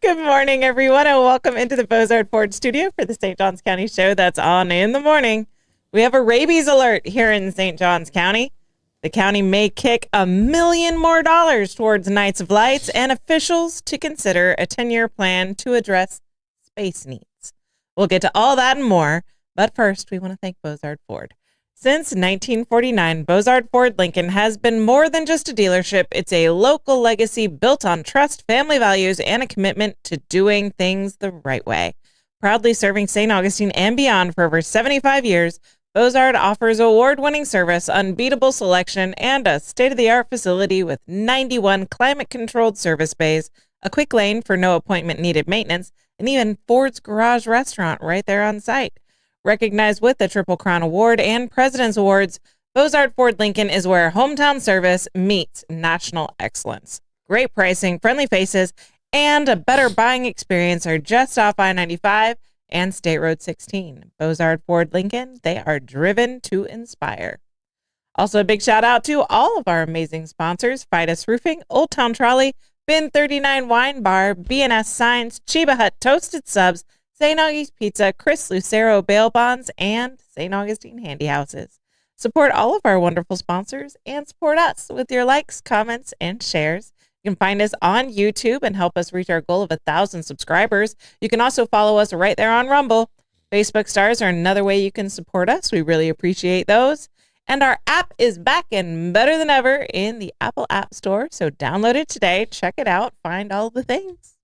Good morning, everyone, and welcome into the Bozard Ford studio for the St. Johns County show that's on in the morning. We have a rabies alert here in St. Johns County. The county may kick $1 million more towards Nights of Lights and officials to consider a 10-year plan to address space needs. We'll get to all that and more, but first we want to thank Bozard Ford. Since 1949, Bozard Ford Lincoln has been more than just a dealership. It's a local legacy built on trust, family values, and a commitment to doing things the right way. Proudly serving St. Augustine and beyond for over 75 years, Bozard offers award-winning service, unbeatable selection, and a state-of-the-art facility with 91 climate-controlled service bays, a quick lane for no appointment-needed maintenance, and even Ford's Garage restaurant right there on site. Recognized with the Triple Crown Award and President's Awards, Bozard Ford Lincoln is where hometown service meets national excellence. Great pricing, friendly faces, and a better buying experience are just off I-95 and State Road 16. Bozard Ford Lincoln, they are driven to inspire. Also, a big shout out to all of our amazing sponsors: Fidus Roofing, Old Town Trolley, Bin 39 Wine Bar, B&S Signs, Chiba Hut Toasted Subs, St. Augie's Pizza, Chris Lucero Bail Bonds, and St. Augustine Handy Houses. Support all of our wonderful sponsors and support us with your likes, comments, and shares. You can find us on YouTube and help us reach our goal of 1,000 subscribers. You can also follow us right there on Rumble. Facebook stars are another way you can support us. We really appreciate those. And our app is back and better than ever in the Apple App Store. So download it today, check it out, find all the things.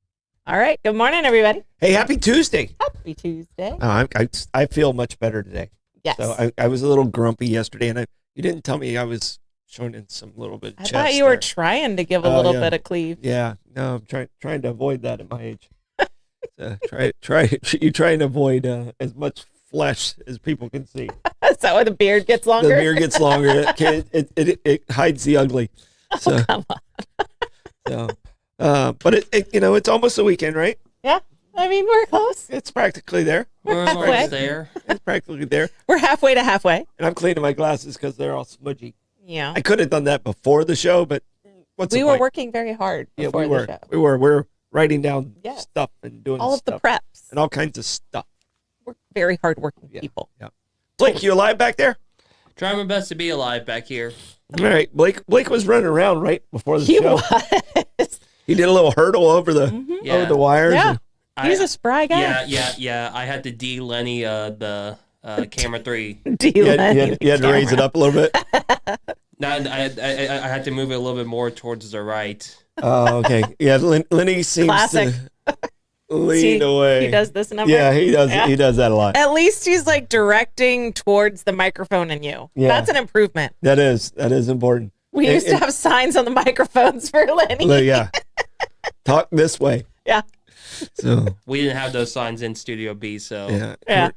All right. Good morning, everybody. Hey, happy Tuesday. Happy Tuesday. I feel much better today. Yes. So I was a little grumpy yesterday, and you didn't tell me I was showing in some little bit of chest. I thought you were trying to give a little bit of cleave. Yeah. No, I'm trying to avoid that at my age. So you try and avoid as much flesh as people can see. Is that why the beard gets longer? The beard gets longer. It hides the ugly. So, come on. But it's almost the weekend, right? Yeah. I mean, we're close. It's practically there. We're almost there. It's practically there. We're halfway to halfway. And I'm cleaning my glasses because they're all smudgy. Yeah. I could have done that before the show, but we were working very hard before the show. We were writing down stuff and doing all of stuff the preps and all kinds of stuff. We're very hardworking people. Yeah. Blake, you alive back there? Trying my best to be alive back here. All right. Blake was running around right before the show. Was. He did a little hurdle over the wires. Yeah. He's a spry guy. Yeah. I had to Lenny the camera 3. You had to raise it up a little bit. No, I had to move it a little bit more towards the right. Oh, okay. Yeah, Lenny seems Classic. to lean away. He does this number. Yeah, he does. Yeah. He does that a lot. At least he's like directing towards the microphone and you. Yeah. That's an improvement. That is important. We used to have signs on the microphones for Lenny. Yeah. Talk this way. Yeah. So we didn't have those signs in Studio B, so yeah.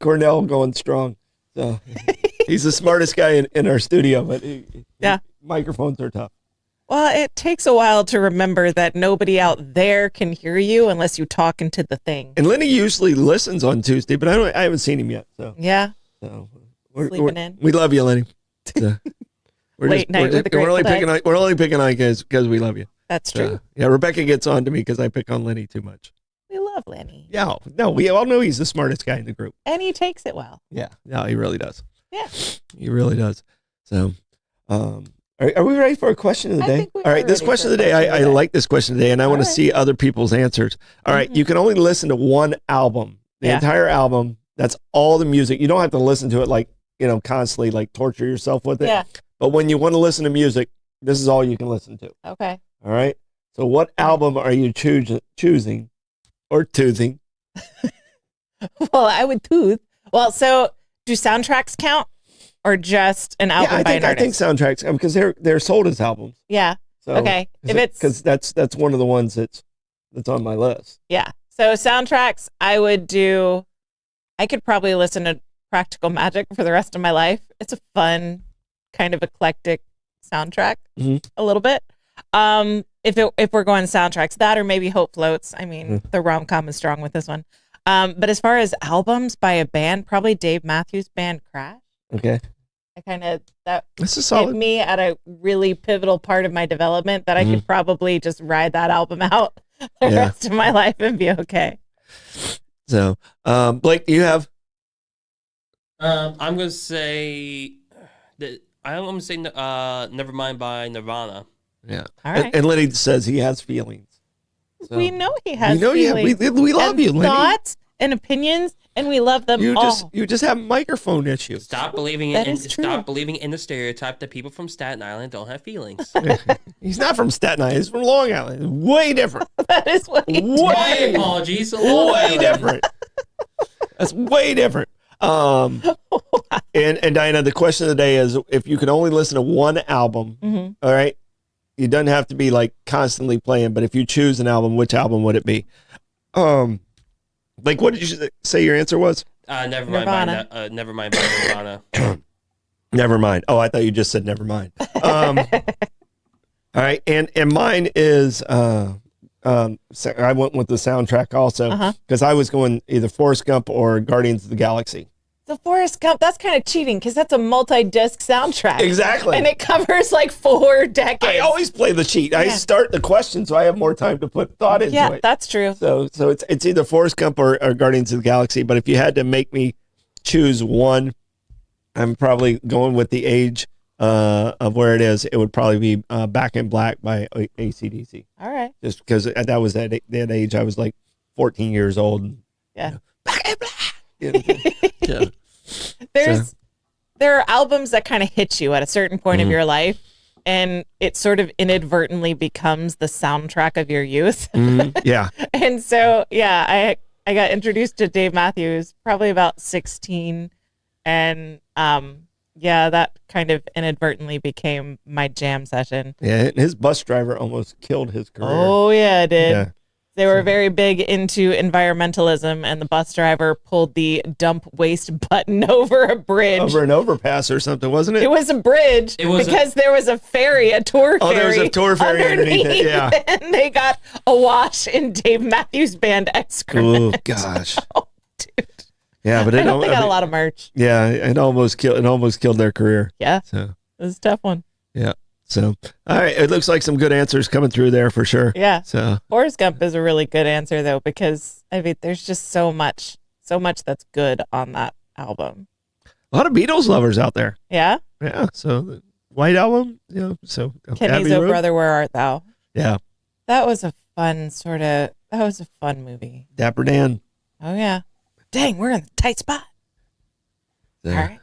Cornell going strong. So he's the smartest guy in our studio, but microphones are tough. Well, it takes a while to remember that nobody out there can hear you unless you talk into the thing. And Lenny usually listens on Tuesday, but I haven't seen him yet. So yeah. So sleeping in. We love you, Lenny. So, Late night with the Grateful Dead. We're only picking on you because we love you. That's true. Yeah, Rebecca gets on to me because I pick on Lenny too much. We love Lenny. Yeah, no, we all know he's the smartest guy in the group. And he takes it well. Yeah, no, he really does. Yeah. He really does. So, are we ready for a question of the day? All right, this question of the day, I like this question today, and I want to see other people's answers. All right, you can only listen to one album, the entire album. That's all the music. You don't have to listen to it constantly, like torture yourself with it. Yeah. But when you want to listen to music, this is all you can listen to. Okay. All right. So what album are you choosing or toothing? Well, I would tooth. Well, so do soundtracks count or just an album by an artist? I think soundtracks, because they're sold as albums. Yeah. So, okay. If it's because that's one of the ones that's on my list. Yeah. So soundtracks, I could probably listen to Practical Magic for the rest of my life. It's a fun, kind of eclectic soundtrack, a little bit. If we're going soundtracks, that or maybe Hope Floats. I mean, the rom-com is strong with this one. But as far as albums by a band, probably Dave Matthews Band Crash. Okay. That's a solid. Hit me at a really pivotal part of my development that I could probably just ride that album out. the rest of my life and be okay. So, Blake, do you have? I'm gonna say that I'm gonna say "Nevermind" by Nirvana. Yeah. All right. And Lenny says he has feelings. So, we know he has we know feelings. we love and you, Lenny. Thoughts and opinions, and we love them all. You just have microphone issues. Stop believing in the stereotype that people from Staten Island don't have feelings. He's not from Staten Island. He's from Long Island. Way different. That is way My apologies. Way different. That's way different. And Diana, the question of the day is: if you could only listen to one album, all right, it doesn't have to be like constantly playing, but if you choose an album, which album would it be? Like, what did you say your answer was? Nevermind by Nirvana. Never mind. Oh, I thought you just said never mind. All right, and mine is I went with the soundtrack also because I was going either Forrest Gump or Guardians of the Galaxy. The Forrest Gump, that's kind of cheating because that's a multi-disc soundtrack. Exactly. And it covers like 4 decades. I always play the cheat. I start the question so I have more time to put thought into it. Yeah, that's true. So it's either Forrest Gump or Guardians of the Galaxy. But if you had to make me choose one, I'm probably going with the age of where it is. It would probably be Back in Black by AC/DC. All right. Just because that was that age. I was like 14 years old. Yeah. You know, Back in Black. Yeah. There are albums that kind of hit you at a certain point of your life, and it sort of inadvertently becomes the soundtrack of your youth. Yeah. And so, I got introduced to Dave Matthews probably about 16, and that kind of inadvertently became my jam session. Yeah, and his bus driver almost killed his career. Oh yeah, it did. Yeah. They were very big into environmentalism, and the bus driver pulled the dump waste button over a bridge. Over an overpass or something, wasn't it? It was a bridge because there was a ferry, a tour ferry. Oh, there was a tour ferry underneath it, yeah. And they got awash in Dave Matthews Band excrement. Oh, gosh. Oh, dude. Yeah, but I got a lot of merch. Yeah, it almost killed their career. Yeah. So it was a tough one. Yeah. So, all right. It looks like some good answers coming through there for sure. Yeah. So, Forrest Gump is a really good answer though, because I mean, there's just so much that's good on that album. A lot of Beatles lovers out there. Yeah. Yeah. So, the White Album, so Kenny's Abbey Oh Road. Brother, Where Art Thou? Yeah. That was a fun movie. Dapper Dan. Oh yeah. Dang, we're in the tight spot. There. All right.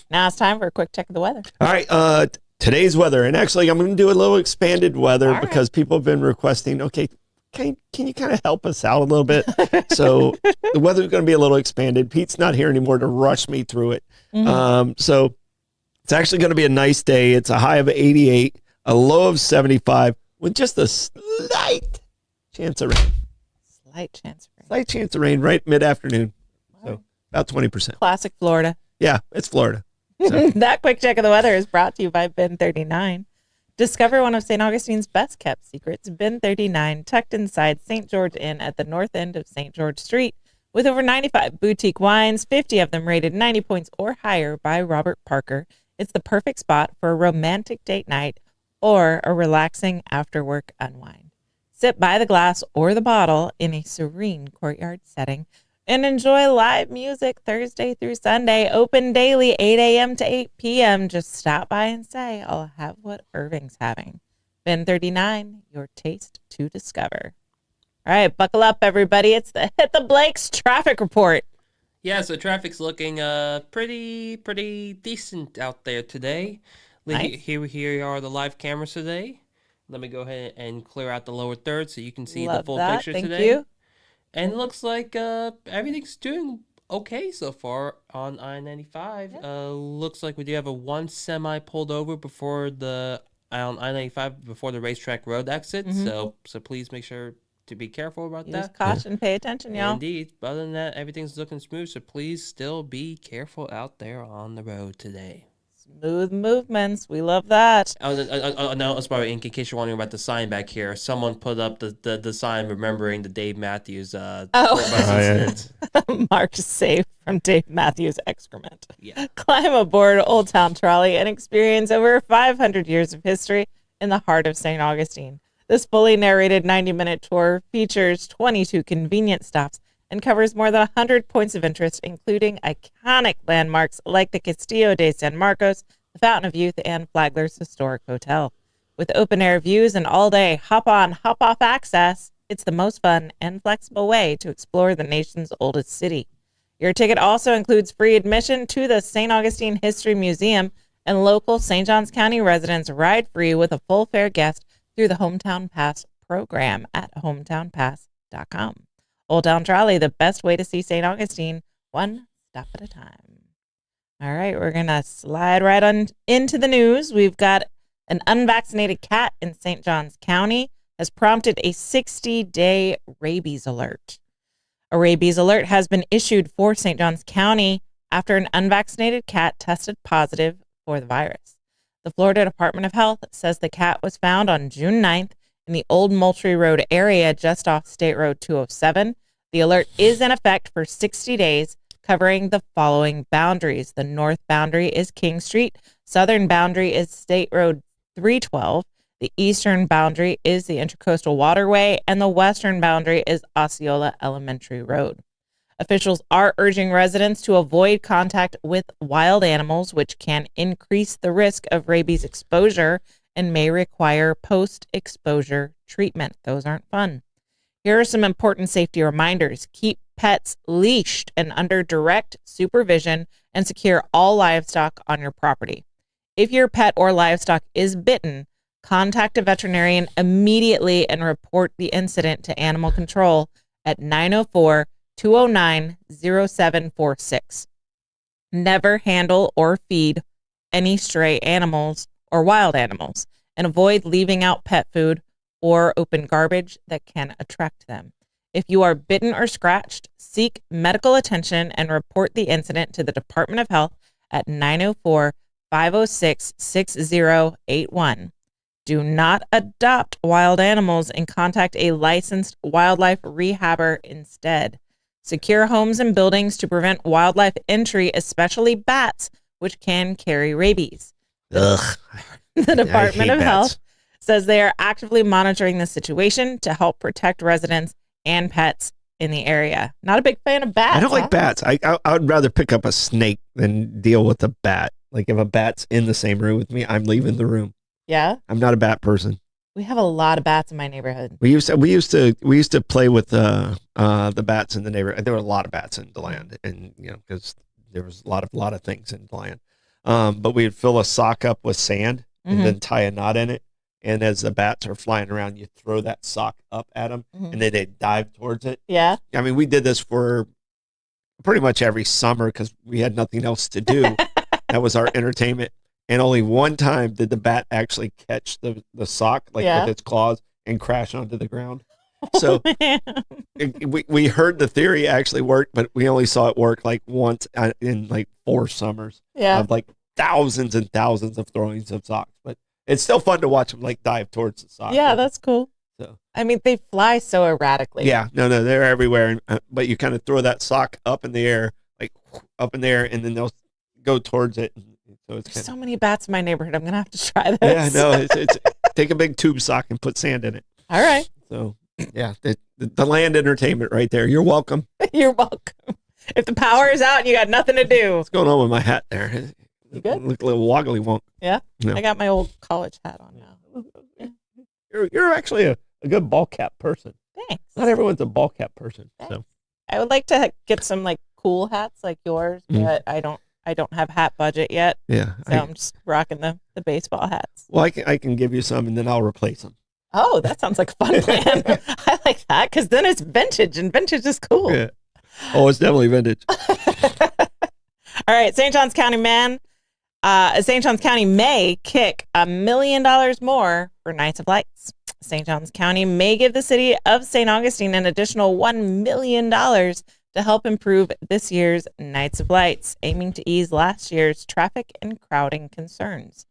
Now it's time for a quick check of the weather. All right. Today's weather, and actually I'm going to do a little expanded weather because people have been requesting, okay, can you kind of help us out a little bit? So the weather's going to be a little expanded. Pete's not here anymore to rush me through it. So it's actually going to be a nice day. It's a high of 88, a low of 75 with just a slight chance of rain. Slight chance of rain right mid-afternoon. So about 20%. Classic Florida. Yeah, it's Florida. So. That quick check of the weather is brought to you by Bin 39. Discover one of St. Augustine's best kept secrets, Bin 39, tucked inside St. George Inn at the north end of St. George Street. With over 95 boutique wines, 50 of them rated 90 points or higher by Robert Parker, it's the perfect spot for a romantic date night or a relaxing after-work unwind. Sit by the glass or the bottle in a serene courtyard setting and enjoy live music Thursday through Sunday, open daily 8 a.m. to 8 p.m. Just stop by and say, I'll have what Irving's having. Bin 39, your taste to discover. All right, buckle up, everybody. It's the Hit the Blake's traffic report. Yeah, so traffic's looking pretty decent out there today. Nice. Here are the live cameras today. Let me go ahead and clear out the lower third so you can see Love the full that. picture Thank today. you. And it looks like everything's doing okay so far on I-95. Yep. Looks like we do have a one semi pulled over before the on I-95 before the racetrack road exit. So please make sure to be careful about Use that. caution, pay attention, y'all. Indeed. But other than that, everything's looking smooth. So please still be careful out there on the road today. Smooth movements. We love that. No, sorry, in case you're wondering about the sign back here, someone put up the sign remembering the Dave Matthews incident. Marked safe from Dave Matthews excrement. Yeah. Climb aboard Old Town Trolley and experience over 500 years of history in the heart of St. Augustine. This fully narrated 90-minute tour features 22 convenient stops and covers more than 100 points of interest, including iconic landmarks like the Castillo de San Marcos, the Fountain of Youth, and Flagler's Historic Hotel. With open-air views and all-day hop-on, hop-off access, it's the most fun and flexible way to explore the nation's oldest city. Your ticket also includes free admission to the St. Augustine History Museum, and local St. Johns County residents ride free with a full fare guest through the Hometown Pass program at hometownpass.com. Old Town Trolley, the best way to see St. Augustine, one stop at a time. All right, we're going to slide right on into the news. We've got an unvaccinated cat in St. Johns County has prompted a 60-day rabies alert. A rabies alert has been issued for St. Johns County after an unvaccinated cat tested positive for the virus. The Florida Department of Health says the cat was found on June 9th in the Old Moultrie Road area just off State Road 207. The alert is in effect for 60 days, covering the following boundaries. The north boundary is King Street. Southern boundary is State Road 312. The eastern boundary is the Intercoastal Waterway, and the western boundary is Osceola Elementary Road. Officials are urging residents to avoid contact with wild animals, which can increase the risk of rabies exposure and may require post-exposure treatment. Those aren't fun. Here are some important safety reminders. Keep pets leashed and under direct supervision, and secure all livestock on your property. If your pet or livestock is bitten, contact a veterinarian immediately and report the incident to animal control at 904-209-0746. Never handle or feed any stray animals or wild animals, and avoid leaving out pet food or open garbage that can attract them. If you are bitten or scratched, seek medical attention and report the incident to the Department of Health at 904-506-6081. Do not adopt wild animals and contact a licensed wildlife rehabber instead. Secure homes and buildings to prevent wildlife entry, especially bats, which can carry rabies. Ugh. The Department of bats. Health says they are actively monitoring the situation to help protect residents and pets in the area. Not a big fan of bats. I don't like bats. I would rather pick up a snake than deal with a bat. Like if a bat's in the same room with me, I'm leaving the room. Yeah? I'm not a bat person. We have a lot of bats in my neighborhood. We used to play with the bats in the neighborhood. There were a lot of bats in DeLand, and because there was a lot of things in DeLand. But we'd fill a sock up with sand and then tie a knot in it. And as the bats are flying around, you throw that sock up at them, and then they dive towards it. Yeah. I mean, we did this for pretty much every summer because we had nothing else to do. That was our entertainment. And only one time did the bat actually catch the sock, with its claws, and crash onto the ground. So we heard the theory actually worked, but we only saw it work like once in like 4 summers. Yeah. Of like thousands and thousands of throwings of socks. But it's still fun to watch them like dive towards the sock. Yeah, that's cool. So I mean, they fly so erratically. yeah, no, they're everywhere. But you kind of throw that sock up in the air, and then they'll go towards it. So it's There's so many bats in my neighborhood. I'm gonna have to try this. Yeah, no, it's take a big tube sock and put sand in it. All right. So yeah, the land entertainment right there. You're welcome. You're welcome. If the power is out and you got nothing to do. What's going on with my hat there? You good? Look a little woggly wonk. Yeah? No. I got my old college hat on now. Yeah. You're actually a good ball cap person. Thanks. Not everyone's a ball cap person. Thanks. So I would like to get some like cool hats like yours, but I don't have hat budget yet. yeah. So I'm just rocking the baseball hats. Well, I can give you some and then I'll replace them. Oh, that sounds like a fun plan. I like that because then it's vintage and vintage is cool. Yeah. Oh, it's definitely vintage. All right, St. Johns County St. Johns County may kick $1 million more for Nights of Lights. St. Johns County may give the city of St. Augustine an additional $1 million to help improve this year's Nights of Lights, aiming to ease last year's traffic and crowding concerns.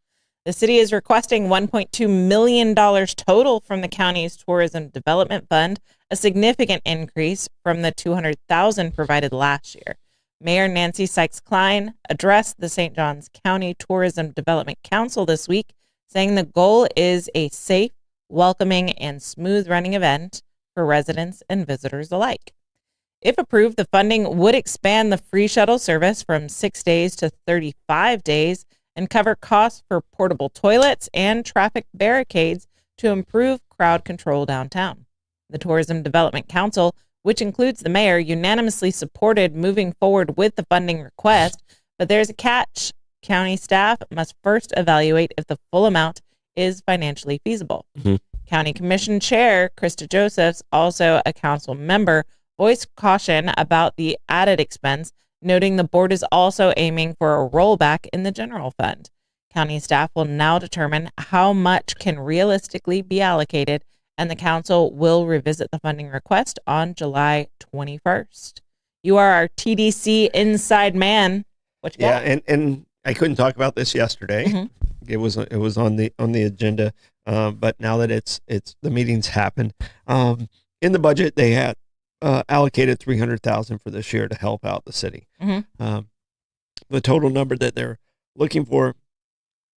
The city is requesting $1.2 million total from the county's Tourism Development Fund, a significant increase from the $200,000 provided last year. Mayor Nancy Sykes-Klein addressed the St. Johns County Tourism Development Council this week, saying the goal is a safe, welcoming, and smooth running event for residents and visitors alike. If approved, the funding would expand the free shuttle service from 6 days to 35 days and cover costs for portable toilets and traffic barricades to improve crowd control downtown. The Tourism Development Council, which includes the mayor, unanimously supported moving forward with the funding request, but there's a catch. County staff must first evaluate if the full amount is financially feasible. County Commission Chair Krista Josephs, also a council member, voiced caution about the added expense, noting the board is also aiming for a rollback in the general fund. County staff will now determine how much can realistically be allocated, and the council will revisit the funding request on July 21st. You are our TDC inside man. What you got? Yeah, and I couldn't talk about this yesterday. It was on the agenda, but now that it's the meeting's happened, in the budget they had allocated $300,000 for this year to help out the city. The total number that they're looking for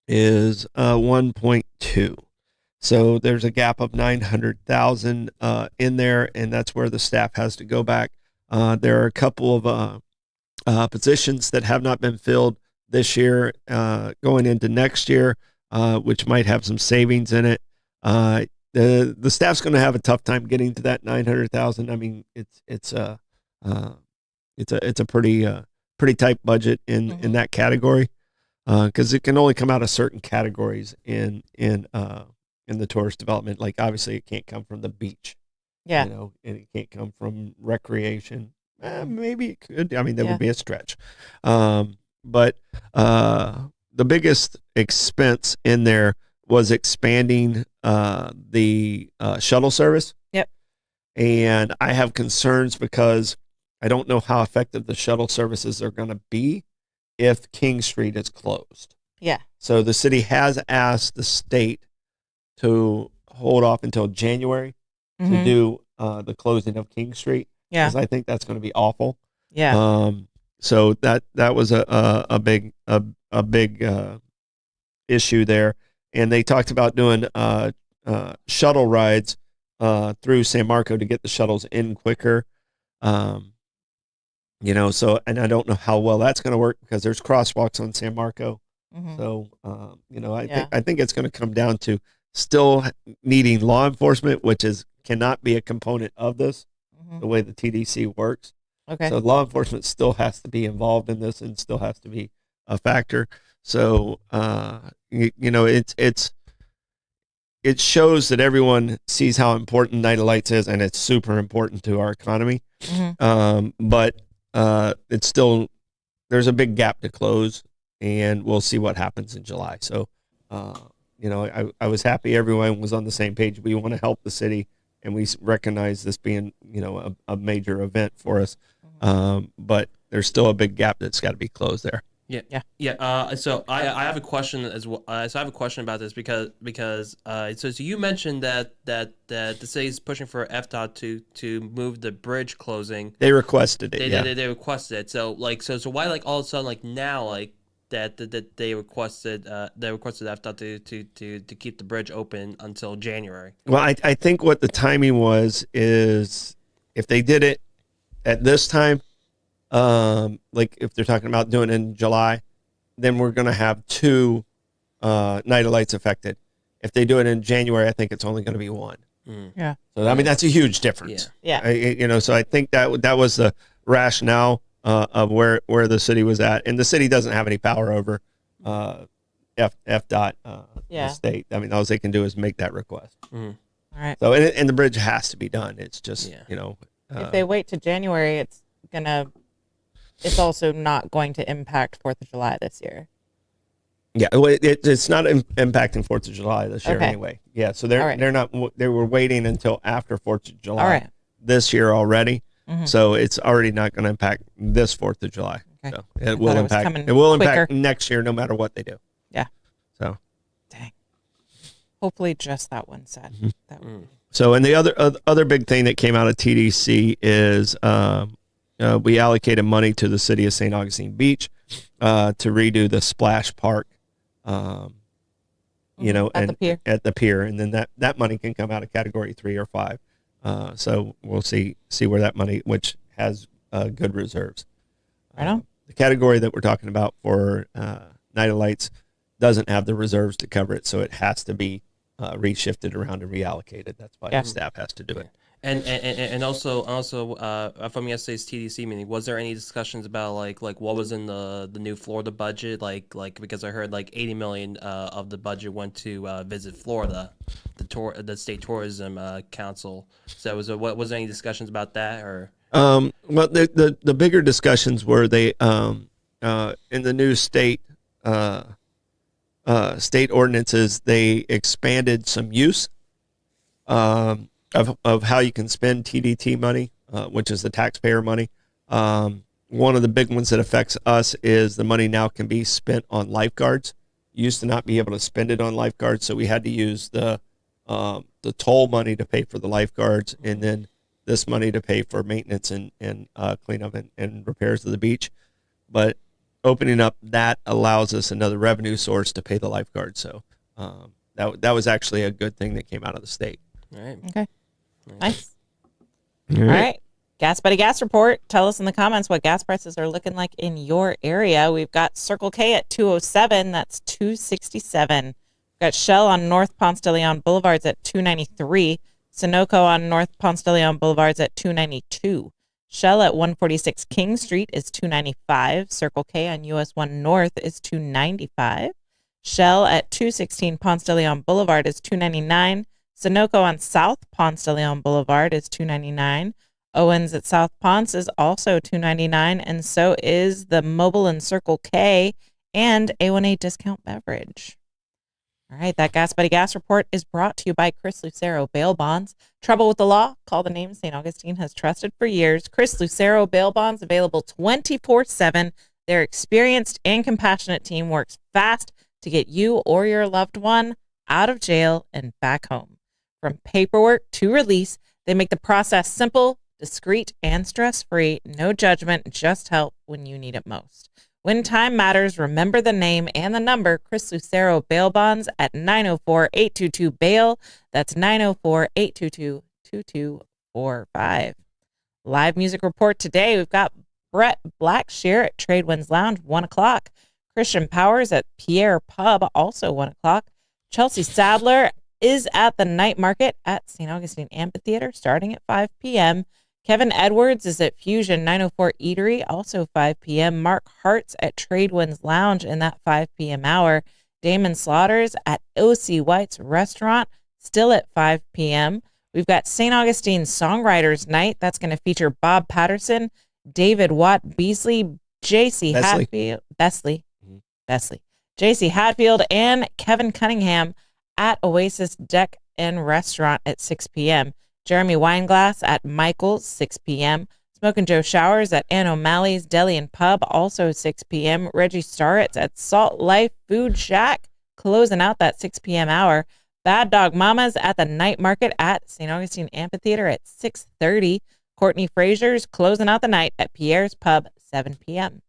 is 1.2. So there's a gap of 900,000 in there, and that's where the staff has to go back. There are a couple of positions that have not been filled this year, going into next year, which might have some savings in it. The staff's going to have a tough time getting to that 900,000. I mean, it's a pretty tight budget in that category, because it can only come out of certain categories in the tourist development. Like, obviously it can't come from the beach, and it can't come from recreation. Maybe it could. I mean, that would be a stretch. But the biggest expense in there was expanding the shuttle service. Yep. And I have concerns because I don't know how effective the shuttle services are going to be if King Street is closed. Yeah. So the city has asked the state to hold off until January to do the closing of King Street. Yeah. Because I think that's going to be awful. Yeah. So that was a big issue there. And they talked about doing shuttle rides through San Marco to get the shuttles in quicker. So, and I don't know how well that's going to work because there's crosswalks on San Marco. So, I think it's going to come down to still needing law enforcement, which cannot be a component of this, the way the TDC works. Okay. So law enforcement still has to be involved in this and still has to be a factor. So, it shows that everyone sees how important Night of Lights is, and it's super important to our economy. But it's still, there's a big gap to close, and we'll see what happens in July. So, I was happy everyone was on the same page. We want to help the city, and we recognize this being, a major event for us. But there's still a big gap that's got to be closed there. Yeah. So I have a question as well. So I have a question about this because so you mentioned that the city is pushing for FDOT to move the bridge closing. They requested it. They requested it. So so why all of a sudden now that they requested FDOT to keep the bridge open until January? Well, I think what the timing is if they did it at this time, like if they're talking about doing it in July, then we're going to have 2 Night of Lights affected. If they do it in January, I think it's only going to be 1. Yeah. So, I mean, that's a huge difference. Yeah. So I think that was the rationale of where the city was at. And the city doesn't have any power over FDOT, the state. I mean, all they can do is make that request. All right. So, and the bridge has to be done. It's just, if they wait to January, it's also not going to impact 4th of July this year. Yeah, it's not impacting 4th of July this year anyway. Yeah, so they're not. They were waiting until after 4th of July this year already. So it's already not going to impact this 4th of July. Okay. So it will impact next year no matter what they do. Yeah. So. Dang. Hopefully, just that one set. So, and the other big thing that came out of TDC is we allocated money to the city of St. Augustine Beach to redo the splash park at the pier, and then that money can come out of category 3 or 5. So we'll see where that money, which has good reserves. Right on. The category that we're talking about for Night of Lights doesn't have the reserves to cover it, so it has to be reshifted around and reallocated. That's why the staff has to do it. And also from yesterday's TDC meeting, was there any discussions about like what was in the new Florida budget? Like because I heard like $80 million of the budget went to Visit Florida, the state tourism council. So was there any discussions about that or? Well, the bigger discussions were they in the new state ordinances, they expanded some use of how you can spend TDT money, which is the taxpayer money. One of the big ones that affects us is the money now can be spent on lifeguards. You used to not be able to spend it on lifeguards, so we had to use the toll money to pay for the lifeguards, and then this money to pay for maintenance and cleanup and repairs of the beach. But opening up that allows us another revenue source to pay the lifeguards. So that was actually a good thing that came out of the state. All right. Okay. Nice. All right. Gas Buddy Gas Report. Tell us in the comments what gas prices are looking like in your area. We've got Circle K at 207. That's 267. We've got Shell on North Ponce de Leon Boulevards at 293. Sunoco on North Ponce de Leon Boulevards at 292. Shell at 146 King Street is 295. Circle K on US 1 North is 295. Shell at 216 Ponce de Leon Boulevard is 299. Sunoco on South Ponce de Leon Boulevard is $2.99. Owens at South Ponce is also $2.99, and so is the Mobile and Circle K and A1A Discount Beverage. All right, that Gas Buddy Gas Report is brought to you by Chris Lucero Bail Bonds. Trouble with the law? Call the name St. Augustine has trusted for years. Chris Lucero Bail Bonds, available 24/7. Their experienced and compassionate team works fast to get you or your loved one out of jail and back home. From paperwork to release, they make the process simple, discreet, and stress-free. No judgment, just help when you need it most. When time matters, remember the name and the number. Chris Lucero Bail Bonds at 904-822-BAIL. That's 904-822-2245. Live music report today. We've got Brett Blackshear at Tradewinds Lounge, 1 o'clock. Christian Powers at Pierre Pub, also 1 o'clock. Chelsea Sadler is at the night market at St. Augustine Amphitheater starting at 5 p.m. Kevin Edwards is at Fusion 904 Eatery, also 5 p.m. Mark Hart's at Tradewinds Lounge in that 5 p.m. hour. Damon Slaughters at O.C. White's Restaurant, still at 5 p.m. We've got St. Augustine Songwriters Night. That's going to feature Bob Patterson, David Watt Beasley, J.C. Hatfield, Besley, J.C. Hatfield, and Kevin Cunningham at Oasis Deck and Restaurant at 6 p.m. Jeremy Wineglass at Michael's, 6 p.m. Smokin' Joe Showers at Ann O'Malley's Deli and Pub, also 6 p.m. Reggie Starretts at Salt Life Food Shack, closing out that 6 p.m. hour. Bad Dog Mamas at the night market at St. Augustine Amphitheater at 6:30. Courtney Frazier's closing out the night at Pierre's Pub, 7 p.m.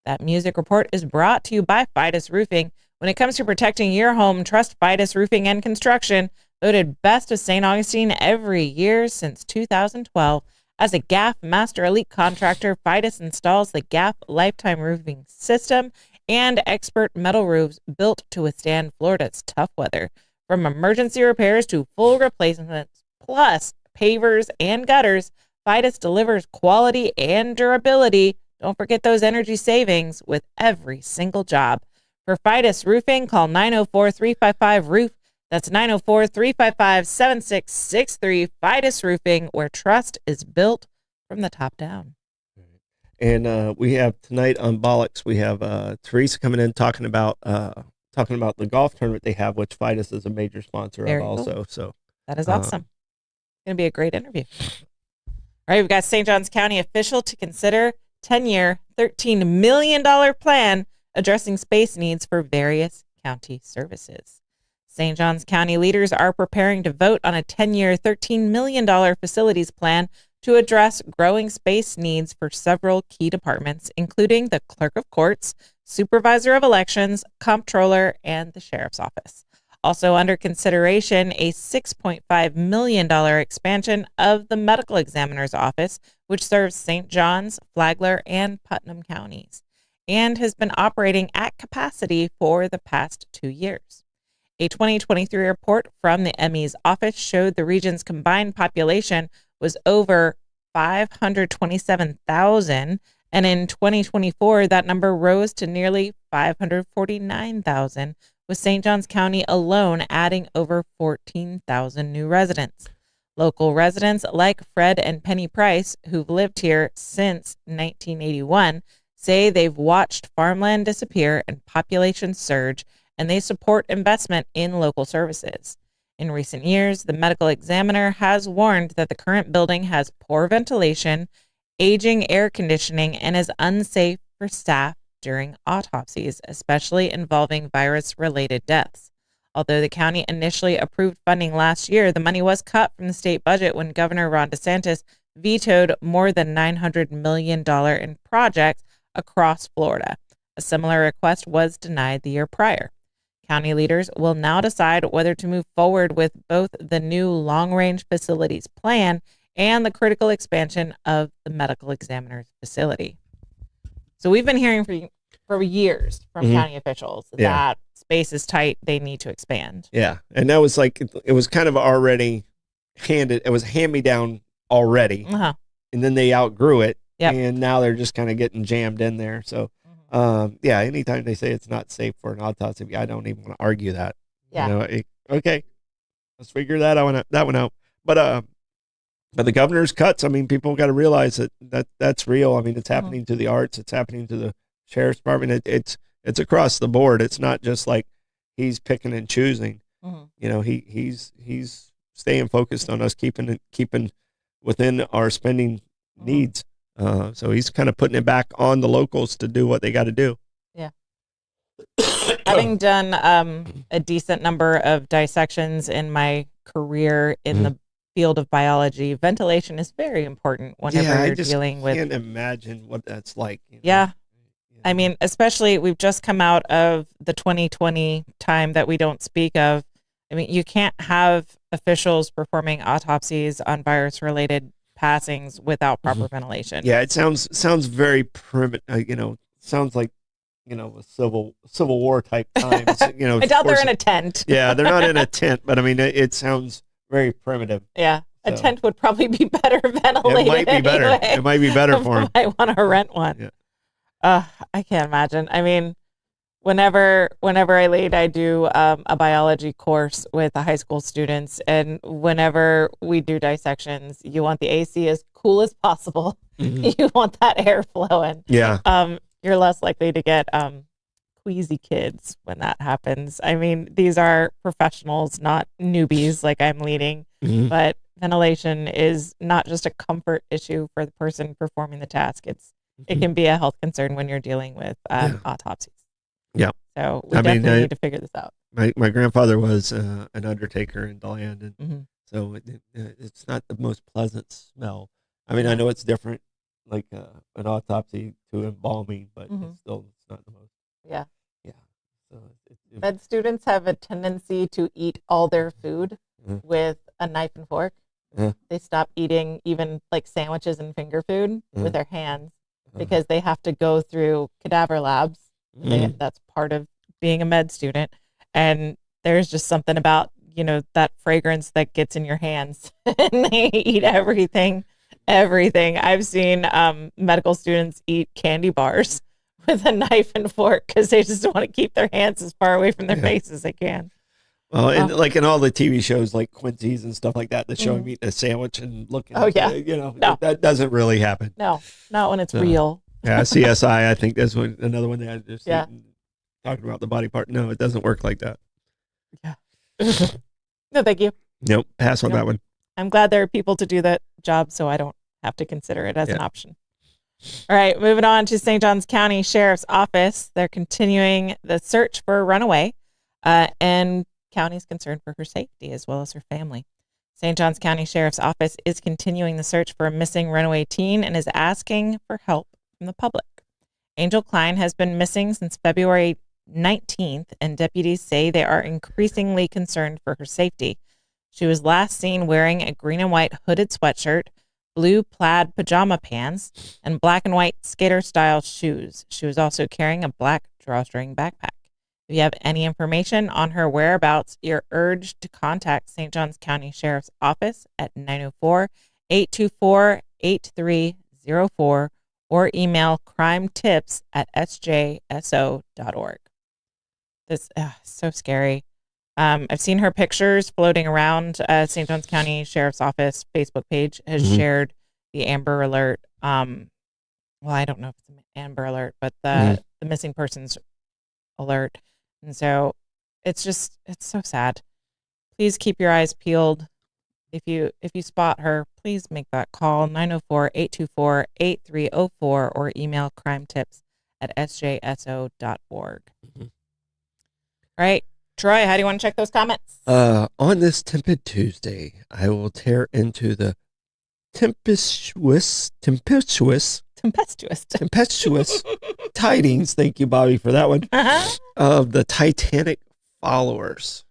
That music report is brought to you by Fidus Roofing. When it comes to protecting your home, trust Fidus Roofing and Construction, voted Best of St. Augustine every year since 2012. As a GAF Master Elite Contractor, Fidus installs the GAF Lifetime Roofing System and expert metal roofs built to withstand Florida's tough weather. From emergency repairs to full replacements, plus pavers and gutters, Fidus delivers quality and durability. Don't forget those energy savings with every single job. For Fidus Roofing, call 904-355-ROOF. That's 904-355-7663. Fidus Roofing, where trust is built from the top down. And we have tonight on Bollocks, we have Teresa coming in talking about the golf tournament they have, which Fidus is a major sponsor Very of also. Cool. So that is awesome. Going to be a great interview. All right, we've got St. Johns County official to consider 10-year, $13 million plan addressing space needs for various county services. St. Johns County leaders are preparing to vote on a 10-year, $13 million facilities plan to address growing space needs for several key departments, including the Clerk of Courts, Supervisor of Elections, Comptroller, and the Sheriff's Office. Also under consideration, a $6.5 million expansion of the medical examiner's office, which serves St. Johns, Flagler, and Putnam counties, and has been operating at capacity for the past 2 years. A 2023 report from the ME's office showed the region's combined population was over 527,000, and in 2024, that number rose to nearly 549,000, with St. Johns County alone adding over 14,000 new residents. Local residents like Fred and Penny Price, who've lived here since 1981, say they've watched farmland disappear and population surge, and they support investment in local services. In recent years, the medical examiner has warned that the current building has poor ventilation, aging air conditioning, and is unsafe for staff during autopsies, especially involving virus-related deaths. Although the county initially approved funding last year, the money was cut from the state budget when Governor Ron DeSantis vetoed more than $900 million in projects across Florida. A similar request was denied the year prior. County leaders will now decide whether to move forward with both the new long-range facilities plan and the critical expansion of the medical examiner's facility. So we've been hearing for years from county officials that space is tight, they need to expand. Yeah, and that was like, it was kind of already handed, it was hand-me-down already, and then they outgrew it, and now they're just kind of getting jammed in there. So, anytime they say it's not safe for an autopsy, I don't even want to argue that. Yeah. You know, okay, let's figure that one out. But the governor's cuts, I mean, people got to realize that's real. I mean, it's happening to the arts. It's happening to the sheriff's department. It's across the board. It's not just like he's picking and choosing. You know, he's staying focused on us keeping within our spending needs. So he's kind of putting it back on the locals to do what they got to do. Yeah. Having done a decent number of dissections in my career in the field of biology, ventilation is very important whenever you're dealing with. I can't imagine what that's like. You know? Yeah. I mean, especially we've just come out of the 2020 time that we don't speak of. I mean, you can't have officials performing autopsies on virus-related passings without proper ventilation. Yeah, it sounds very primitive. You know, sounds like, you know, a civil war type times. You know, I doubt they're in a tent. Yeah, they're not in a tent, but I mean, it sounds very primitive. Yeah, a tent would probably be better ventilated. It might be better. Anyway. It might be better for them. I want to rent one. Yeah. I can't imagine. I mean, whenever I do a biology course with the high school students, and whenever we do dissections, you want the AC as cool as possible. You want that air flowing. Yeah. You're less likely to get queasy kids when that happens. I mean, these are professionals, not newbies like I'm leading, but ventilation is not just a comfort issue for the person performing the task. It can be a health concern when you're dealing with autopsies. Yeah. So we definitely need to figure this out. My grandfather was an undertaker in DeLand, and so it's not the most pleasant smell. I mean, I know it's different, like an autopsy to embalming, but it's not the most. Yeah. Yeah. So med students have a tendency to eat all their food with a knife and fork. They stop eating even like sandwiches and finger food with their hands because they have to go through cadaver labs. That's part of being a med student. And there's just something about, you know, that fragrance that gets in your hands and they eat everything. I've seen medical students eat candy bars with a knife and fork because they just want to keep their hands as far away from their face as they can. Well, and like in all the TV shows like Quincy's and stuff like that show him eating a sandwich and looking that doesn't really happen. No, not when it's real. Yeah, CSI, I think that's another one that just talking about the body part. No, it doesn't work like that. Yeah. No, thank you. Nope, pass on that one. I'm glad there are people to do that job so I don't have to consider it as an option. All right, moving on to St. Johns County Sheriff's Office. They're continuing the search for a runaway, and county's concerned for her safety as well as her family. St. Johns County Sheriff's Office is continuing the search for a missing runaway teen and is asking for help from the public. Angel Klein has been missing since February 19th, and deputies say they are increasingly concerned for her safety. She was last seen wearing a green and white hooded sweatshirt, blue plaid pajama pants, and black and white skater-style shoes. She was also carrying a black drawstring backpack. If you have any information on her whereabouts, you're urged to contact St. Johns County Sheriff's Office at 904-824-8304 or email crimetips@sjso.org. This is so scary. I've seen her pictures floating around. St. Johns County Sheriff's Office Facebook page has shared the Amber Alert. Well, I don't know if it's an Amber Alert, but the missing persons alert. And so it's so sad. Please keep your eyes peeled. If you spot her, please make that call, 904-824-8304, or email crimetips@sjso.org. All right. Troy, how do you want to check those comments? On this Tempestuous Tuesday, I will tear into the tempestuous tidings. Thank you, Bobby, for that one. Of the Titanic followers.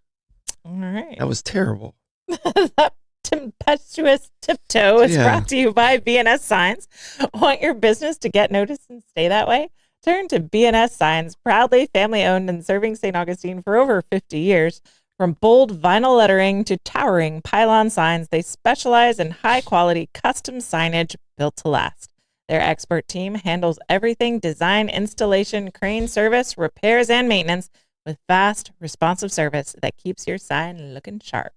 All right. That was terrible. That tempestuous tiptoe is brought to you by BNS Signs. Want your business to get noticed and stay that way? Turn to BNS Signs, proudly family-owned and serving St. Augustine for over 50 years. From bold vinyl lettering to towering pylon signs, they specialize in high-quality custom signage built to last. Their expert team handles everything design, installation, crane service, repairs, and maintenance with fast, responsive service that keeps your sign looking sharp.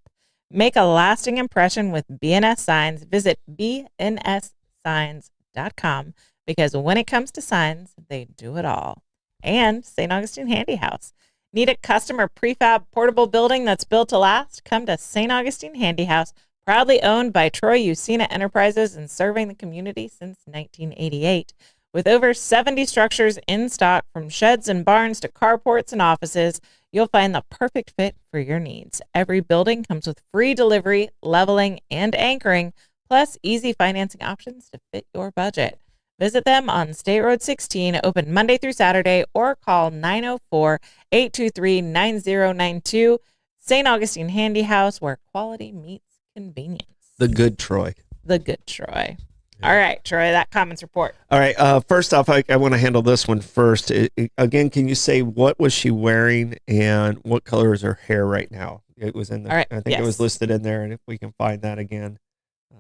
Make a lasting impression with BNS Signs. Visit bnssigns.com. Because when it comes to signs, they do it all. And St. Augustine Handy House. Need a custom or prefab portable building that's built to last? Come to St. Augustine Handy House, proudly owned by Troy Usina Enterprises and serving the community since 1988. With over 70 structures in stock, from sheds and barns to carports and offices, you'll find the perfect fit for your needs. Every building comes with free delivery, leveling, and anchoring, plus easy financing options to fit your budget. Visit them on State Road 16, open Monday through Saturday, or call 904-823-9092. St. Augustine Handy House, where quality meets convenience. The good Troy. The good Troy. All right, Troy, that comments report. All right. First off, I want to handle this one first. Again, can you say what was she wearing and what color is her hair right now? It was in there. All right. I think it was listed in there, and if we can find that again.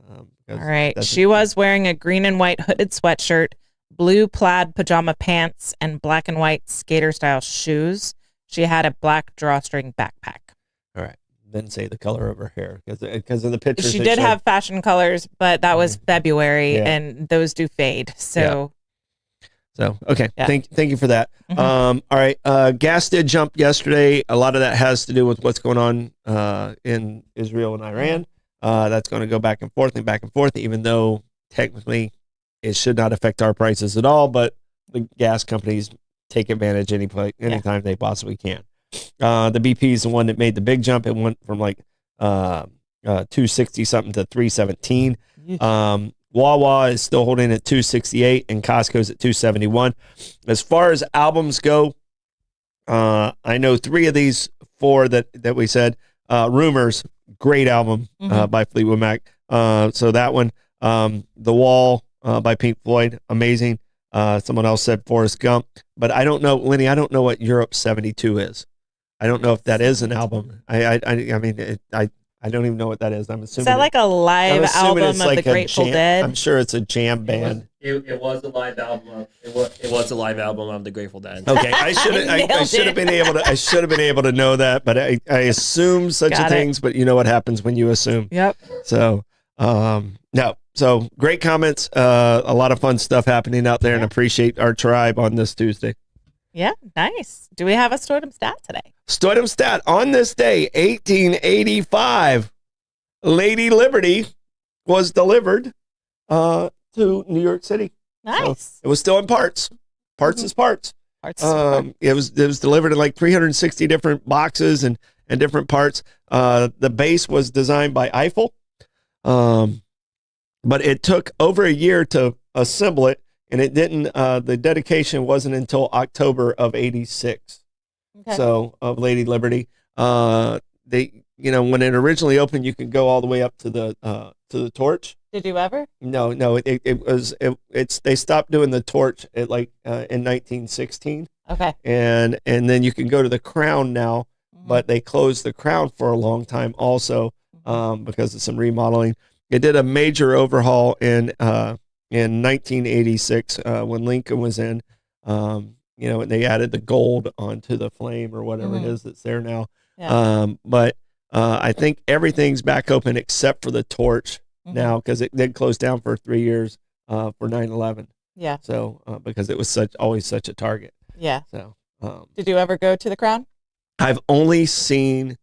All right. She was wearing a green and white hooded sweatshirt, blue plaid pajama pants, and black and white skater style shoes. She had a black drawstring backpack. All right. Didn't say the color of her hair because in the pictures she did have fashion colors, but that was February, and those do fade. So okay. Thank you for that. All right. Gas did jump yesterday. A lot of that has to do with what's going on in Israel and Iran. That's going to go back and forth, even though technically it should not affect our prices at all. But the gas companies take advantage anytime they possibly can. The BP is the one that made the big jump. It went from like 260 something to 317. Wawa is still holding at 268, and Costco's at 271. As far as albums go, I know 3 of these 4 that we said. Rumors, great album by Fleetwood Mac. So that one, The Wall by Pink Floyd, amazing. Someone else said Forrest Gump, but I don't know, Lenny. I don't know what Europe 72 is. I don't know if that is an album. I mean, I don't even know what that is. I'm assuming. Is that like a live album of the Grateful Dead? I'm sure it's a jam band. It was a live album. It was a live album of the Grateful Dead. Okay, I should have been able to know that, but I assume such things. But you know what happens when you assume. Yep. So no. So great comments. A lot of fun stuff happening out there, and appreciate our tribe on this Tuesday. Yeah, nice. Do we have a Stoidum stat today? Stoidum stat on this day, 1885, Lady Liberty was delivered to New York City. Nice. So it was still in parts. Parts is parts. It was delivered in like 360 different boxes and different parts. The base was designed by Eiffel, but it took over a year to assemble it, and it didn't. The dedication wasn't until October of '86. Okay. So of Lady Liberty. They, when it originally opened, you could go all the way up to the torch. Did you ever? No, they stopped doing the torch in 1916. Okay. And then you can go to the crown now, but they closed the crown for a long time also because of some remodeling. It did a major overhaul in 1986 when Lincoln was in. And they added the gold onto the flame or whatever it is that's there now. Yeah. But I think everything's back open except for the torch now because it did close down for 3 years for 9/11. Yeah. So because it was always such a target. Yeah. So did you ever go to the crown? I've only seen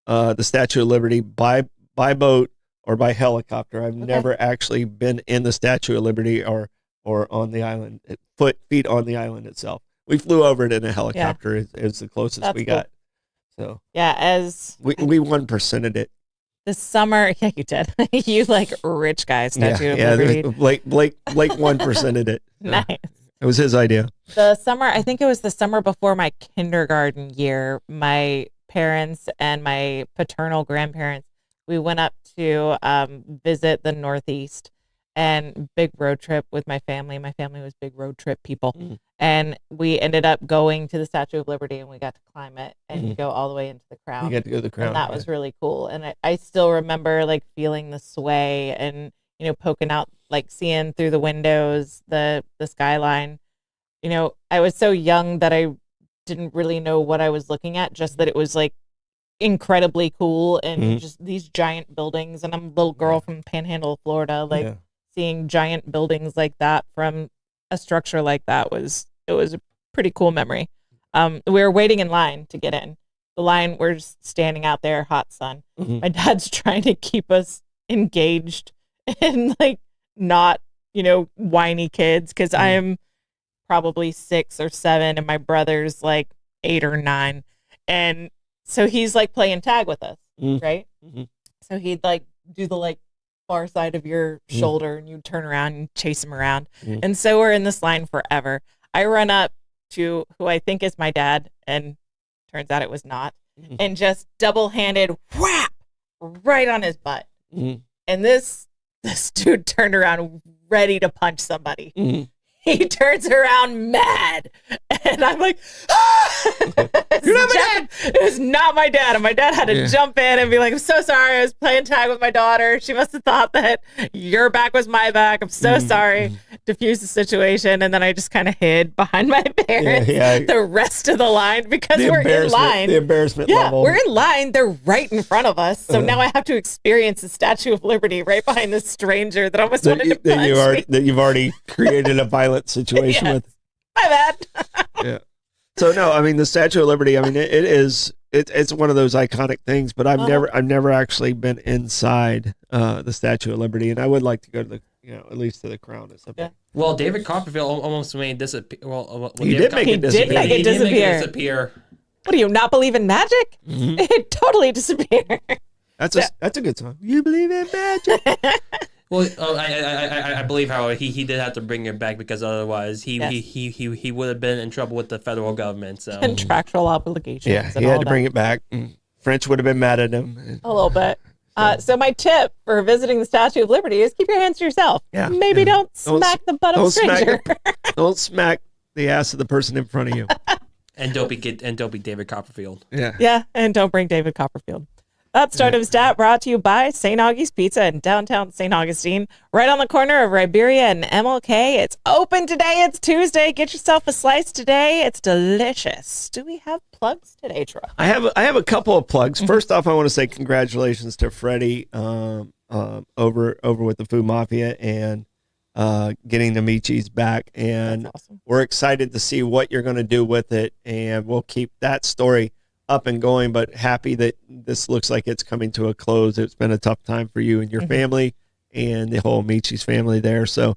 the Statue of Liberty by boat or by helicopter. I've never actually been in the Statue of Liberty or on the island, feet on the island itself. We flew over it in a helicopter. It's the closest we got. So yeah, as we 1%ed it. The summer, yeah, you did. You like rich guy Statue of Liberty. Blake 1%ed it. Nice. It was his idea. The summer, I think it was the summer before my kindergarten year, my parents and my paternal grandparents, we went up to visit the Northeast and big road trip with my family. My family was big road trip people. And we ended up going to the Statue of Liberty and we got to climb it and you go all the way into the crown. You get to go to the crown. And that was really cool. And I still remember like feeling the sway and, poking out, like seeing through the windows, the skyline. I was so young that I didn't really know what I was looking at, just that it was like incredibly cool and just these giant buildings. And I'm a little girl from Panhandle, Florida, seeing giant buildings like that from a structure like that was a pretty cool memory. We were waiting in line to get in. The line, we're just standing out there, hot sun. My dad's trying to keep us engaged and like not, whiny kids because I am probably 6 or 7 and my brother's like 8 or 9. And so he's like playing tag with us, right? So he'd like do the like far side of your shoulder and you'd turn around and chase him around. And so we're in this line forever. I run up to who I think is my dad and turns out it was not, and just double-handed whap right on his butt. And this dude turned around ready to punch somebody. He turns around mad. And I'm like, You're not my dad. It was not my dad. And my dad had to jump in and be like, I'm so sorry. I was playing tag with my daughter. She must have thought that your back was my back. I'm so sorry. Diffuse the situation. And then I just kind of hid behind my parents the rest of the line because we're in line. The embarrassment level. We're in line. They're right in front of us. So now I have to experience the Statue of Liberty right behind this stranger that almost wanted to punch me. That you've already created a violent situation with. My bad. Yeah. So no, I mean the Statue of Liberty. I mean it's one of those iconic things. But I've never actually been inside the Statue of Liberty, and I would like to go to the at least to the crown or something. Yeah. Well, David Copperfield almost made it disappear. Well, he did make it disappear. What do you not believe in magic? It totally disappeared. That's a good song. You believe in magic? Well, I believe how he did have to bring it back because otherwise he would have been in trouble with the federal government. So contractual obligations. Yeah, he had to bring it back. French would have been mad at him. A little bit. So my tip for visiting the Statue of Liberty is keep your hands to yourself. Yeah. Maybe don't smack the butt of a stranger. Don't smack the ass of the person in front of you. And don't be David Copperfield. Yeah. Yeah, and don't bring David Copperfield. That Stardom Stat brought to you by St. Augie's Pizza in downtown St. Augustine, right on the corner of Riberia and MLK. It's open today. It's Tuesday. Get yourself a slice today. It's delicious. Do we have plugs today, Troy? I have a couple of plugs. First off, I want to say congratulations to Freddie over with the Food Mafia and getting the mach-es back. And awesome. We're excited to see what you're going to do with it, and we'll keep that story up and going, but happy that this looks like it's coming to a close. It's been a tough time for you and your family and the whole mach-es family there. So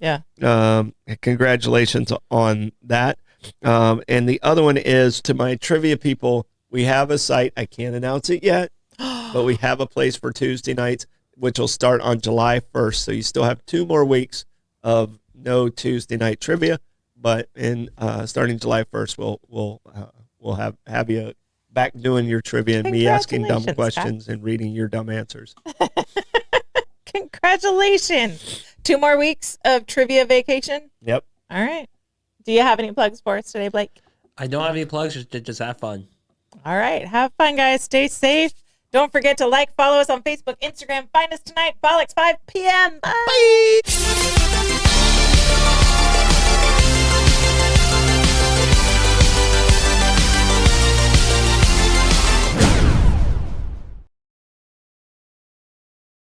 congratulations on that. And the other one is to my trivia people. We have a site. I can't announce it yet, but we have a place for Tuesday nights, which will start on July 1st. So you still have 2 more weeks of no Tuesday night trivia, but in starting July 1st, we'll have you back doing your trivia and me asking dumb Congratulations, questions and reading your dumb answers. Congratulations. 2 more weeks of trivia vacation. Yep. All right. Do you have any plugs for us today, Blake? I don't have any plugs. Just have fun. All right. Have fun, guys. Stay safe. Don't forget to follow us on Facebook, Instagram. Find us tonight, Bollocks, 5 p.m. Bye.